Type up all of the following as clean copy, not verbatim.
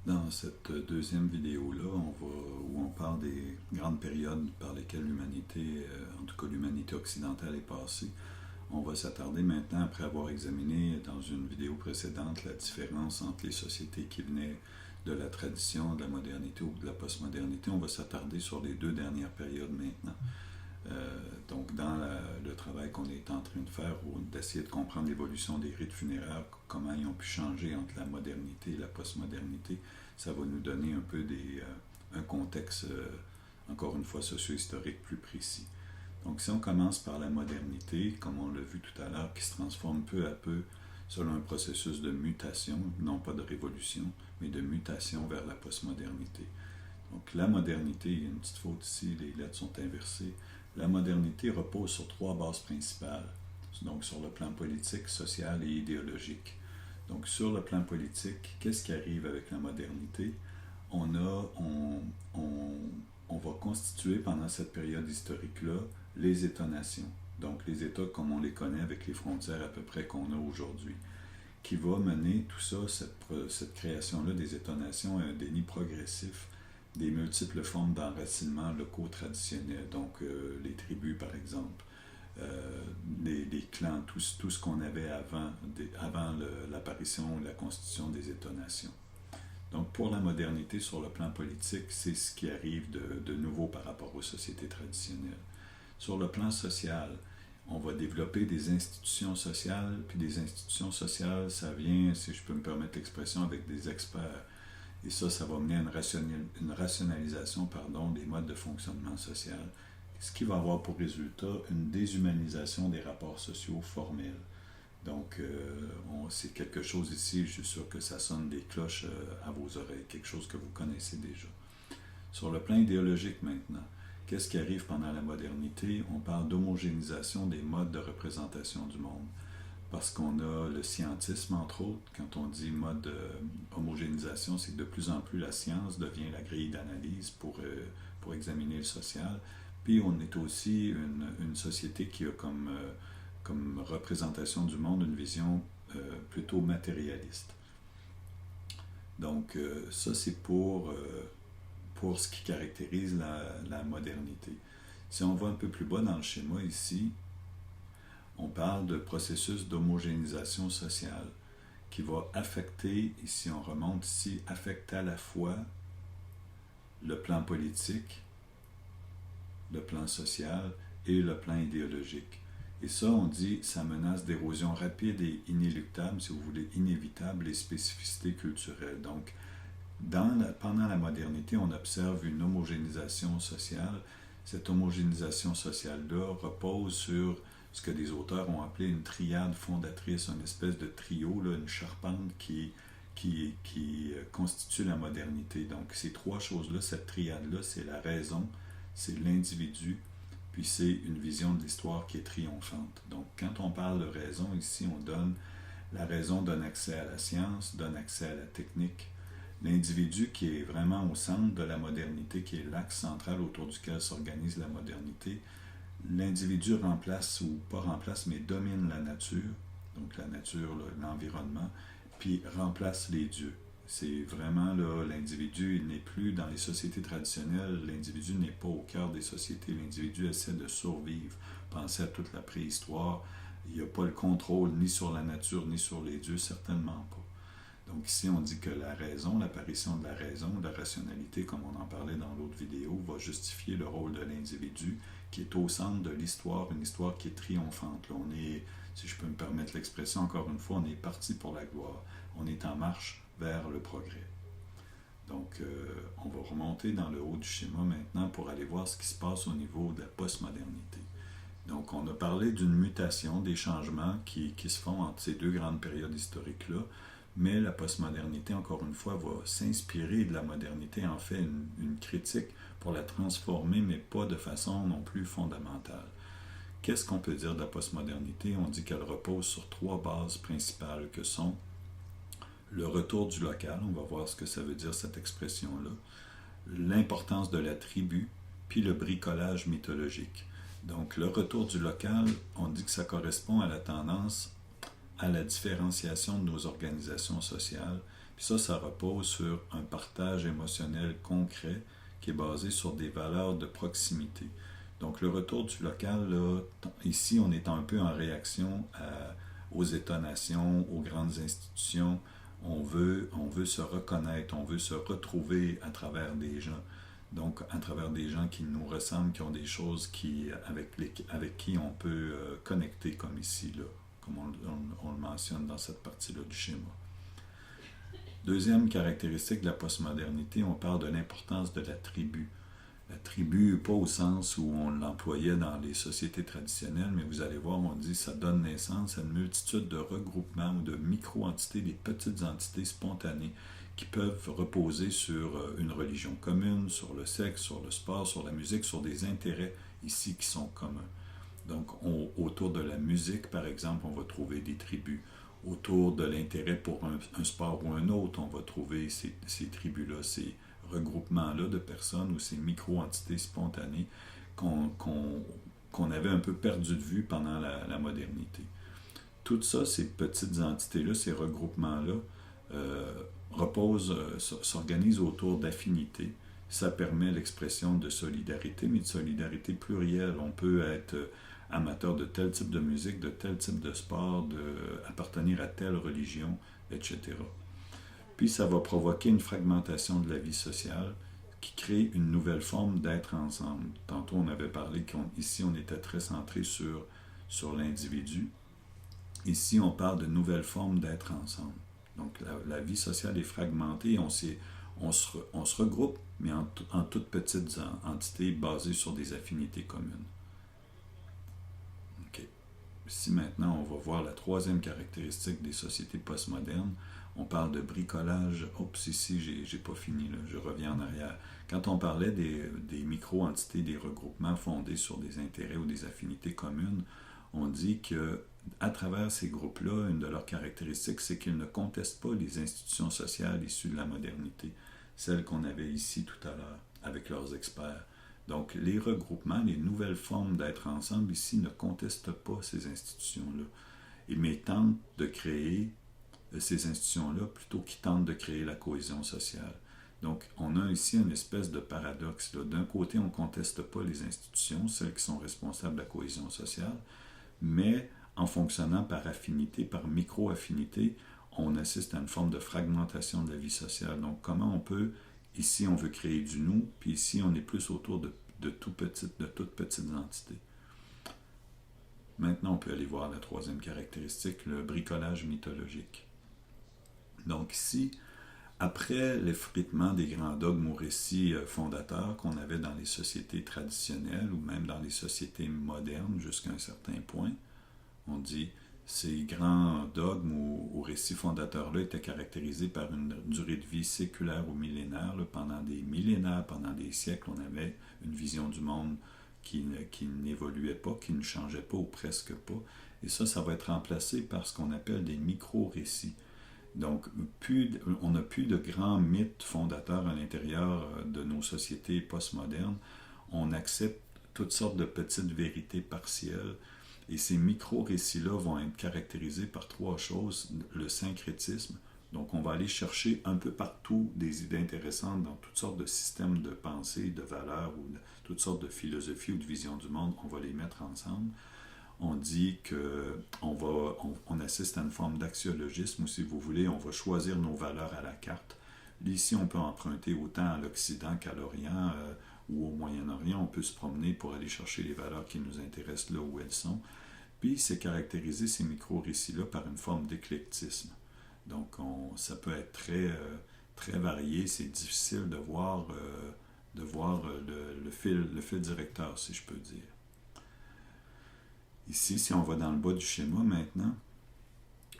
Dans cette deuxième vidéo-là, où on parle des grandes périodes par lesquelles l'humanité, en tout cas l'humanité occidentale, est passée, on va s'attarder maintenant, après avoir examiné dans une vidéo précédente la différence entre les sociétés qui venaient de la tradition, de la modernité ou de la postmodernité. On va s'attarder sur les deux dernières périodes maintenant. Donc, dans le travail qu'on est en train de faire, ou d'essayer de comprendre l'évolution des rites funéraires, comment ils ont pu changer entre la modernité et la postmodernité, ça va nous donner un peu un contexte, encore une fois, socio-historique plus précis. Donc, si on commence par la modernité, comme on l'a vu tout à l'heure, qui se transforme peu à peu selon un processus de mutation, non pas de révolution, mais de mutation vers la postmodernité. Donc, la modernité, il y a une petite faute ici, les lettres sont inversées. La modernité repose sur trois bases principales, donc sur le plan politique, social et idéologique. Donc, sur le plan politique, qu'est-ce qui arrive avec la modernité? On va constituer pendant cette période historique-là les États-nations. Donc, les États comme on les connaît avec les frontières à peu près qu'on a aujourd'hui, qui va mener tout ça, cette création-là des États-nations, à un déni progressif des multiples formes d'enracinement locaux traditionnels, donc les tribus par exemple, les clans, tout ce qu'on avait avant l'apparition et la constitution des États-nations. Donc pour la modernité sur le plan politique, c'est ce qui arrive de nouveau par rapport aux sociétés traditionnelles. Sur le plan social, on va développer des institutions sociales, puis des institutions sociales, ça vient, si je peux me permettre l'expression, avec des experts. Et ça va mener à une rationalisation des modes de fonctionnement social, ce qui va avoir pour résultat une déshumanisation des rapports sociaux formels. Donc, c'est quelque chose ici, je suis sûr que ça sonne des cloches à vos oreilles, quelque chose que vous connaissez déjà. Sur le plan idéologique maintenant, qu'est-ce qui arrive pendant la modernité? On parle d'homogénéisation des modes de représentation du monde. Parce qu'on a le scientisme, entre autres. Quand on dit mode homogénéisation, c'est que de plus en plus la science devient la grille d'analyse pour examiner le social. Puis on est aussi une société qui a comme représentation du monde une vision plutôt matérialiste. Donc ça, c'est pour ce qui caractérise la modernité. Si on va un peu plus bas dans le schéma ici, on parle de processus d'homogénéisation sociale qui va affecter, et si on remonte ici, affecter à la fois le plan politique, le plan social et le plan idéologique. Et ça, on dit, ça menace d'érosion rapide et inéluctable, si vous voulez, inévitable, les spécificités culturelles. Donc, pendant la modernité, on observe une homogénéisation sociale. Cette homogénéisation sociale-là repose sur ce que des auteurs ont appelé une triade fondatrice, une espèce de trio, là, une charpente qui constitue la modernité. Donc ces trois choses-là, cette triade-là, c'est la raison, c'est l'individu, puis c'est une vision de l'histoire qui est triomphante. Donc quand on parle de raison, ici la raison donne accès à la science, donne accès à la technique. L'individu qui est vraiment au centre de la modernité, qui est l'axe central autour duquel s'organise la modernité, l'individu remplace, ou pas remplace, mais domine la nature, donc la nature, l'environnement, puis remplace les dieux. C'est vraiment là, l'individu, il n'est plus dans les sociétés traditionnelles, l'individu n'est pas au cœur des sociétés, l'individu essaie de survivre. Pensez à toute la préhistoire, il n'y a pas le contrôle ni sur la nature, ni sur les dieux, certainement pas. Donc ici, on dit que la raison, l'apparition de la raison, de la rationalité, comme on en parlait dans l'autre vidéo, va justifier le rôle de l'individu qui est au centre de l'histoire, une histoire qui est triomphante. Là, on est, si je peux me permettre l'expression encore une fois, on est parti pour la gloire. On est en marche vers le progrès. Donc, on va remonter dans le haut du schéma maintenant pour aller voir ce qui se passe au niveau de la postmodernité. Donc, on a parlé d'une mutation, des changements qui se font entre ces deux grandes périodes historiques-là, mais la postmodernité, encore une fois, va s'inspirer de la modernité, en fait une critique pour la transformer, mais pas de façon non plus fondamentale. Qu'est-ce qu'on peut dire de la postmodernité? On dit qu'elle repose sur trois bases principales que sont le retour du local, on va voir ce que ça veut dire cette expression-là, l'importance de la tribu, puis le bricolage mythologique. Donc le retour du local, on dit que ça correspond à la tendance à la différenciation de nos organisations sociales, Puis ça repose sur un partage émotionnel concret qui est basé sur des valeurs de proximité. Donc le retour du local, là, ici on est un peu en réaction aux États-nations, aux grandes institutions. On veut se reconnaître, on veut se retrouver à travers des gens. Donc à travers des gens qui nous ressemblent, qui ont des choses avec qui on peut connecter comme ici, là, comme on le mentionne dans cette partie-là du schéma. Deuxième caractéristique de la postmodernité, on parle de l'importance de la tribu. La tribu, pas au sens où on l'employait dans les sociétés traditionnelles, mais vous allez voir, on dit que ça donne naissance à une multitude de regroupements ou de micro-entités, des petites entités spontanées qui peuvent reposer sur une religion commune, sur le sexe, sur le sport, sur la musique, sur des intérêts ici qui sont communs. Donc, autour de la musique, par exemple, on va trouver des tribus. Autour de l'intérêt pour un sport ou un autre, on va trouver ces tribus-là, ces regroupements-là de personnes ou ces micro-entités spontanées qu'on avait un peu perdu de vue pendant la modernité. Tout ça, ces petites entités-là, ces regroupements-là, s'organisent autour d'affinités. Ça permet l'expression de solidarité, mais de solidarité plurielle. On peut être amateur de tel type de musique, de tel type de sport, appartenir à telle religion, etc. Puis ça va provoquer une fragmentation de la vie sociale qui crée une nouvelle forme d'être ensemble. Tantôt, on avait parlé qu'ici, on était très centré sur l'individu. Ici, on parle de nouvelles formes d'être ensemble. Donc, la vie sociale est fragmentée, on se regroupe, mais en toutes petites entités basées sur des affinités communes. OK. Ici, maintenant, on va voir la troisième caractéristique des sociétés postmodernes. On parle de bricolage. Oups, ici, j'ai pas fini, là. Je reviens en arrière. Quand on parlait des micro-entités, des regroupements fondés sur des intérêts ou des affinités communes, on dit que à travers ces groupes-là, une de leurs caractéristiques, c'est qu'ils ne contestent pas les institutions sociales issues de la modernité, celles qu'on avait ici tout à l'heure, avec leurs experts. Donc, les regroupements, les nouvelles formes d'être ensemble ici ne contestent pas ces institutions-là, mais tentent de créer ces institutions-là plutôt qu'ils tentent de créer la cohésion sociale. Donc, on a ici une espèce de paradoxe. D'un côté, on ne conteste pas les institutions, celles qui sont responsables de la cohésion sociale, mais en fonctionnant par affinité, par micro-affinité, on assiste à une forme de fragmentation de la vie sociale. Donc, comment on peut, ici, on veut créer du nous, puis ici, on est plus autour de toutes petites entités. Maintenant, on peut aller voir la troisième caractéristique, le bricolage mythologique. Donc ici, après l'effritement des grands dogmes ou récits fondateurs qu'on avait dans les sociétés traditionnelles ou même dans les sociétés modernes jusqu'à un certain point, on dit ces grands dogmes ou récits fondateurs-là étaient caractérisés par une durée de vie séculaire ou millénaire. Là, pendant des millénaires, pendant des siècles, on avait une vision du monde qui n'évoluait pas, qui ne changeait pas ou presque pas. Et ça va être remplacé par ce qu'on appelle des micro-récits. Donc, on n'a plus de grands mythes fondateurs à l'intérieur de nos sociétés postmodernes. On accepte toutes sortes de petites vérités partielles. Et ces micro-récits-là vont être caractérisés par trois choses. Le syncrétisme. Donc, on va aller chercher un peu partout des idées intéressantes dans toutes sortes de systèmes de pensée, de valeurs ou toutes sortes de philosophies ou de visions du monde. On va les mettre ensemble. On dit qu'on assiste à une forme d'axiologisme, ou si vous voulez, on va choisir nos valeurs à la carte. Ici, on peut emprunter autant à l'Occident qu'à l'Orient ou au Moyen-Orient. On peut se promener pour aller chercher les valeurs qui nous intéressent là où elles sont. Puis, c'est caractériser ces micro-récits-là par une forme d'éclectisme. Donc, ça peut être très varié. C'est difficile de voir le fil directeur, si je peux dire. Ici, si on va dans le bas du schéma maintenant,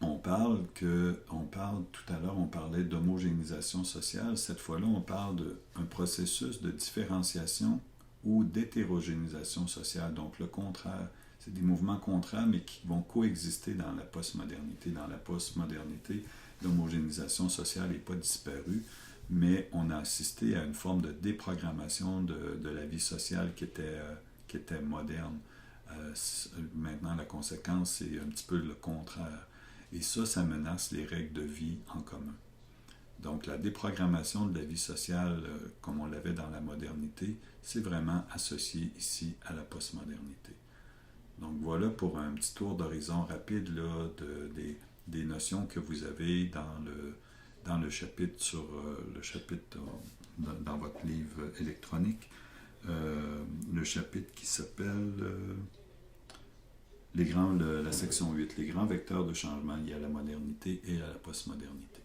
on parle tout à l'heure, on parlait d'homogénéisation sociale. Cette fois-là, on parle d'un processus de différenciation ou d'hétérogénéisation sociale. Donc, le contraire. C'est des mouvements contraires, mais qui vont coexister dans la postmodernité. Dans la postmodernité, l'homogénéisation sociale n'est pas disparue, mais on a assisté à une forme de déprogrammation de la vie sociale qui était moderne. Maintenant, la conséquence, c'est un petit peu le contraire. Et ça menace les règles de vie en commun. Donc la déprogrammation de la vie sociale, comme on l'avait dans la modernité, c'est vraiment associé ici à la postmodernité. Donc voilà pour un petit tour d'horizon rapide là, des notions que vous avez dans le chapitre dans votre livre électronique, le chapitre qui s'appelle la section 8, les grands vecteurs de changement liés à la modernité et à la postmodernité.